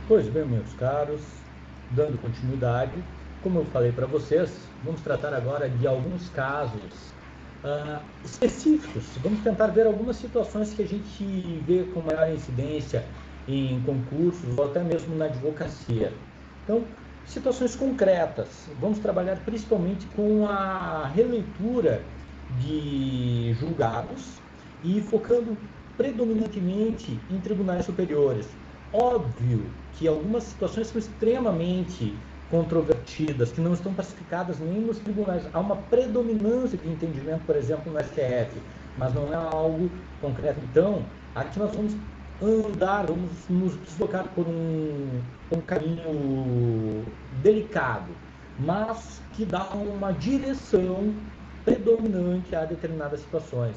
Pois bem, meus caros, dando continuidade, como eu falei para vocês, vamos tratar agora de alguns casos específicos. Vamos tentar ver algumas situações que a gente vê com maior incidência em concursos ou até mesmo na advocacia. Então, situações concretas. Vamos trabalhar principalmente com a releitura de julgados e focando predominantemente em tribunais superiores. Óbvio que algumas situações são extremamente controvertidas, que não estão pacificadas nem nos tribunais. Há uma predominância de entendimento, por exemplo, no STF, mas não é algo concreto. Então, aqui nós vamos vamos nos deslocar por um caminho delicado, mas que dá uma direção predominante a determinadas situações.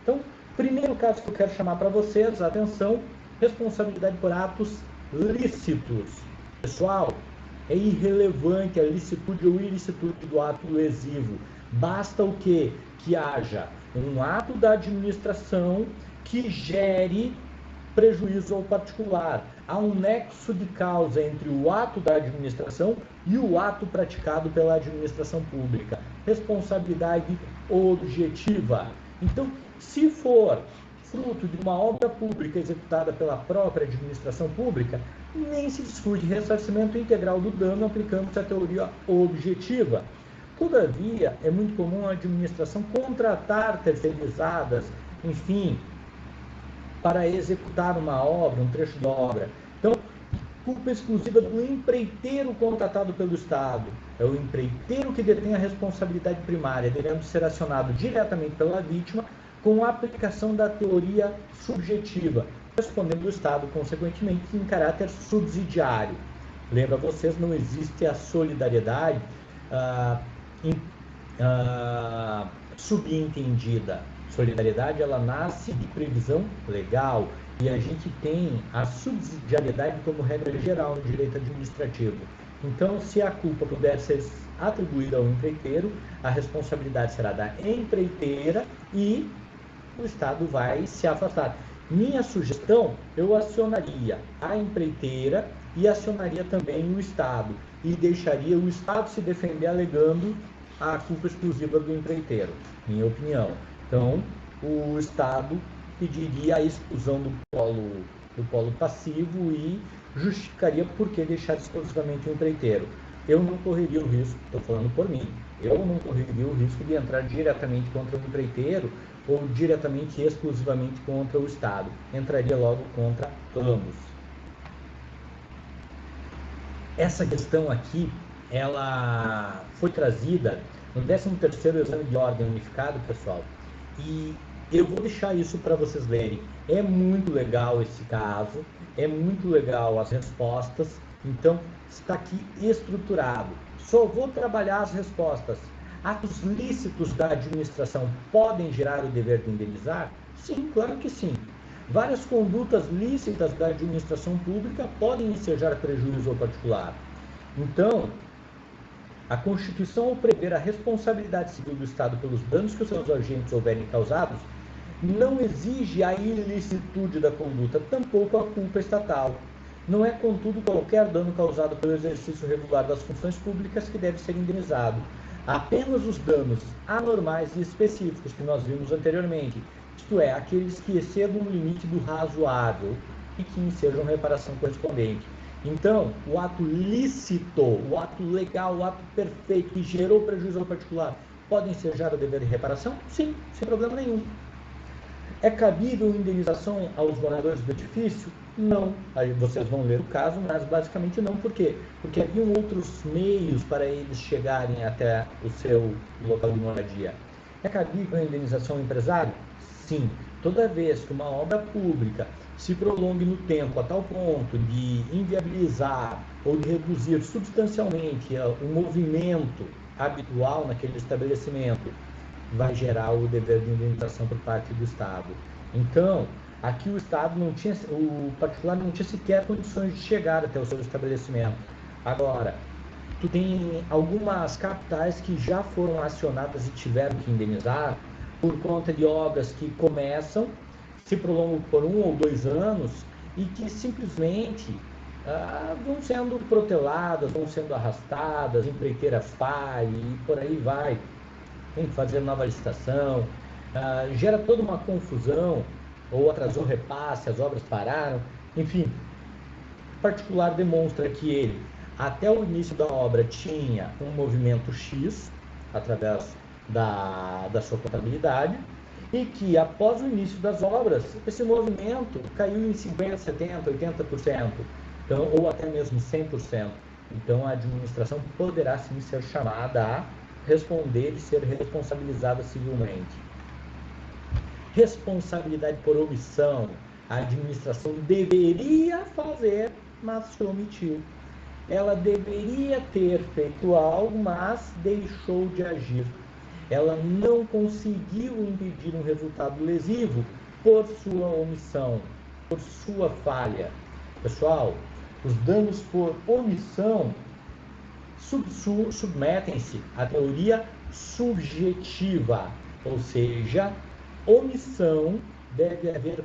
Então, primeiro caso que eu quero chamar para vocês, atenção, responsabilidade por atos lícitos. Pessoal, é irrelevante a licitude ou ilicitude do ato lesivo. Basta o quê? Que haja um ato da administração que gere prejuízo ao particular. Há um nexo de causa entre o ato da administração e o ato praticado pela administração pública. Responsabilidade objetiva. Então, se for fruto de uma obra pública executada pela própria administração pública, nem se discute ressarcimento integral do dano aplicando-se a teoria objetiva. Todavia, é muito comum a administração contratar terceirizadas, enfim, para executar uma obra, um trecho de obra. Então, culpa exclusiva do empreiteiro contratado pelo Estado. É o empreiteiro que detém a responsabilidade primária, devendo ser acionado diretamente pela vítima com a aplicação da teoria subjetiva, respondendo o Estado, consequentemente, em caráter subsidiário. Lembra vocês, não existe a solidariedade subentendida. Solidariedade, ela nasce de previsão legal e a gente tem a subsidiariedade como regra geral no direito administrativo. Então, se a culpa puder ser atribuída ao empreiteiro, a responsabilidade será da empreiteira e o Estado vai se afastar. Minha sugestão, eu acionaria a empreiteira e acionaria também o Estado e deixaria o Estado se defender alegando a culpa exclusiva do empreiteiro, minha opinião. Então, o Estado pediria a exclusão do polo passivo e justificaria por que deixar exclusivamente o empreiteiro. Eu não correria o risco, estou falando por mim, eu não correria o risco de entrar diretamente contra o empreiteiro ou diretamente e exclusivamente contra o Estado. Entraria logo contra ambos. Essa questão aqui, ela foi trazida no 13º Exame de Ordem Unificado, pessoal, e eu vou deixar isso para vocês lerem. É muito legal esse caso, é muito legal as respostas, então está aqui estruturado. Só vou trabalhar as respostas. Atos lícitos da administração podem gerar o dever de indenizar? Sim, claro que sim. Várias condutas lícitas da administração pública podem ensejar prejuízo ao particular. Então, a Constituição, ao prever a responsabilidade civil do Estado pelos danos que os seus agentes houverem causados, não exige a ilicitude da conduta, tampouco a culpa estatal. Não é, contudo, qualquer dano causado pelo exercício regular das funções públicas que deve ser indenizado. Apenas os danos anormais e específicos que nós vimos anteriormente, isto é, aqueles que excedam o limite do razoável e que ensejam reparação correspondente. Então, o ato lícito, o ato legal, o ato perfeito que gerou prejuízo ao particular, pode ensejar o dever de reparação? Sim, sem problema nenhum. É cabível indenização aos moradores do edifício? Não. Aí vocês vão ler o caso, mas basicamente não. Por quê? Porque haviam outros meios para eles chegarem até o seu local de moradia. É cabível a indenização ao empresário? Sim. Toda vez que uma obra pública se prolongue no tempo a tal ponto de inviabilizar ou de reduzir substancialmente o movimento habitual naquele estabelecimento, vai gerar o dever de indenização por parte do Estado. Então, aqui o particular não tinha sequer condições de chegar até o seu estabelecimento. Agora, tu tem algumas capitais que já foram acionadas e tiveram que indenizar por conta de obras que começam, se prolongam por 1 ou 2 anos e que simplesmente vão sendo proteladas, vão sendo arrastadas, empreiteiras falham e por aí vai. Tem que fazer nova licitação, gera toda uma confusão, ou atrasou repasse, as obras pararam, enfim. O particular demonstra que ele, até o início da obra, tinha um movimento X, através da sua contabilidade, e que após o início das obras, esse movimento caiu em 50%, 70%, 80%, então, ou até mesmo 100%. Então, a administração poderá sim ser chamada a responder e ser responsabilizada civilmente. Responsabilidade por omissão. A administração deveria fazer, mas se omitiu. Ela deveria ter feito algo, mas deixou de agir. Ela não conseguiu impedir um resultado lesivo por sua omissão, por sua falha. Pessoal, os danos por omissão submetem-se à teoria subjetiva, ou seja, omissão deve haver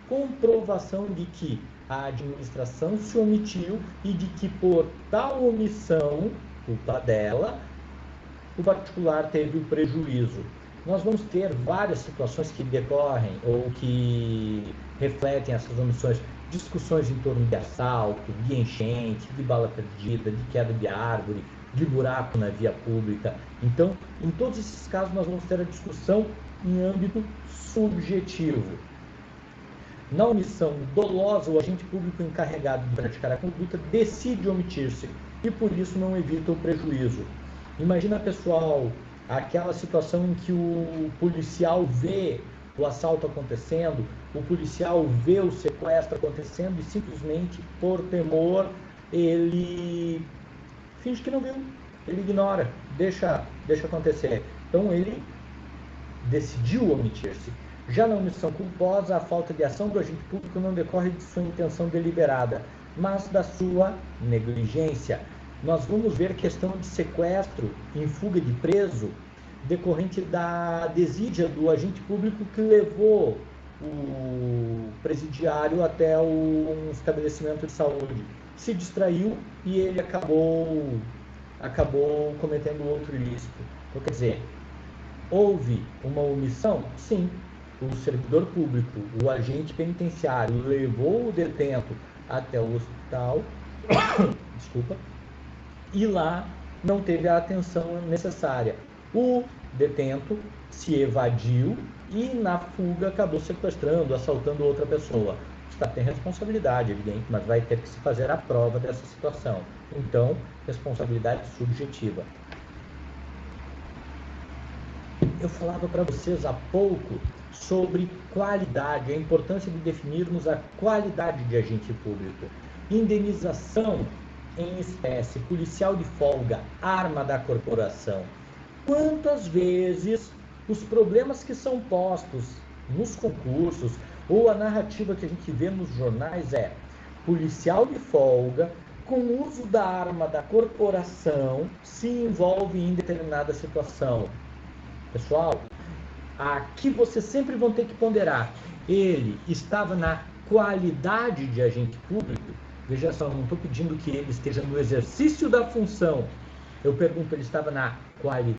comprovação de que a administração se omitiu e de que por tal omissão, culpa dela, o particular teve o prejuízo. Nós vamos ter várias situações que decorrem ou que refletem essas omissões, discussões em torno de assalto, de enchente, de bala perdida, de queda de árvore, de buraco na via pública. Então, em todos esses casos, nós vamos ter a discussão em âmbito subjetivo. Na omissão dolosa, o agente público encarregado de praticar a conduta decide omitir-se e, por isso, não evita o prejuízo. Imagina, pessoal, aquela situação em que o policial vê o assalto acontecendo, o policial vê o sequestro acontecendo e simplesmente, por temor, ele finge que não viu, ele ignora, deixa acontecer. Então, ele decidiu omitir-se. Já na omissão culposa, a falta de ação do agente público não decorre de sua intenção deliberada, mas da sua negligência. Nós vamos ver questão de sequestro em fuga de preso, decorrente da desídia do agente público que levou o presidiário até um estabelecimento de saúde. Se distraiu e ele acabou cometendo outro ilícito. Então, quer dizer, houve uma omissão? Sim. O servidor público, o agente penitenciário, levou o detento até o hospital, desculpa, e lá não teve a atenção necessária. O detento se evadiu e na fuga acabou sequestrando, assaltando outra pessoa. Está, tem responsabilidade, evidente, mas vai ter que se fazer a prova dessa situação. Então, responsabilidade subjetiva. Eu falava para vocês há pouco sobre qualidade, a importância de definirmos a qualidade de agente público. Indenização em espécie, policial de folga, arma da corporação. Quantas vezes os problemas que são postos nos concursos ou a narrativa que a gente vê nos jornais é policial de folga com uso da arma da corporação se envolve em determinada situação. Pessoal, aqui vocês sempre vão ter que ponderar. Ele estava na qualidade de agente público? Veja só, não estou pedindo que ele esteja no exercício da função. Eu pergunto, ele estava na qualidade